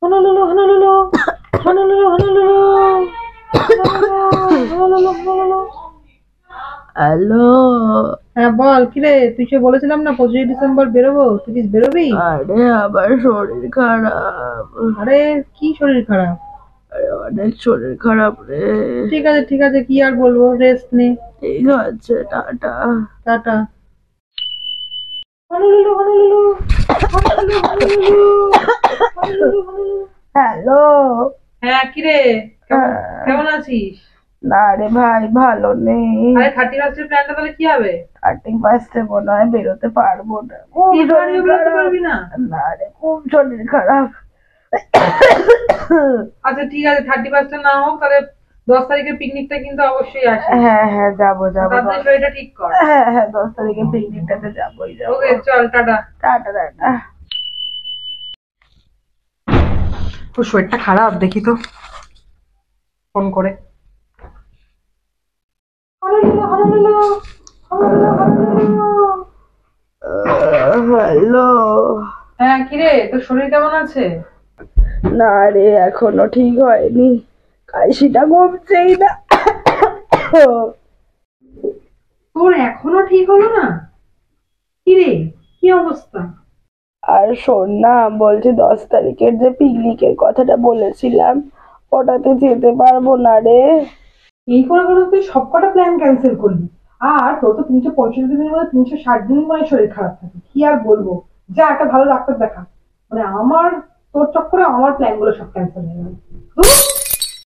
Honolulu, Honolulu, Honolulu, Honolulu, Honolulu, Honolulu. Hello. হ্যাঁ বল, কিরে তুই সে বলেছিলাম না 25 ডিসেম্বর বেরোবো, তুই কি বেরোবি? আরে আমার শরীর খারাপ। আরে কি শরীর খারাপ? আরে অনেক শরীর খারাপ রে। ঠিক আছে ঠিক আছে, কি আর বলবো, রেস্ট নে। ঠিক আছে, tata. Tata. Honolulu Honolulu Honolulu Honolulu Honolulu Honolulu. Hello. হ্যাঁ কিরে, কেমন আছিস? না রে ভাই, ভালো নেই। আরে 31 প্ল্যানটা তাহলে কি হবে? 31 মনে হয় বেরোতে পারবো না, খুব কি শরীর বাড়িও বেরোতে খারাপ। পারবি না? না রে, খুব শরীর খারাপ। আচ্ছা ঠিক আছে, 31 না হোক তাহলে 10 তারিখের পিকনিকটা কিন্তু অবশ্যই আসিস। হ্যাঁ হ্যাঁ, যাবো যাবো। তাড়াতাড়ি শরীরটা ঠিক কর। হ্যাঁ হ্যাঁ, 10 তারিখে পিকনিকটাতে যাবোই যাবো। ওকে চল, টাটা। Tata tata. তোর শরীরটা খারাপ, দেখি তো ফোন করে। হ্যালো। হ্যাঁ কিরে, তোর শরীর কেমন আছে? না রে, এখনো ঠিক হয়নি, কাশিটা কমছেই না। তোর এখনো ঠিক হলো না? কিরে, কি অবস্থা? আর শোন না, বলছি 10 তারিখের যে পিকনিকের কথাটা বলেছিলাম, ওটাতে যেতে পারবো না রে। এই করে করে তুই সবকটা প্ল্যান ক্যান্সেল করলি। আর তোর তো 365 দিনের মধ্যে 360 দিন মানে শরীর খারাপ থাকে, কি আর বলবো। যা একটা ভালো ডাক্তার দেখা। মানে আমার, তোর চক্করে আমার প্ল্যান গুলো সব ক্যান্সেল হয়ে গেল।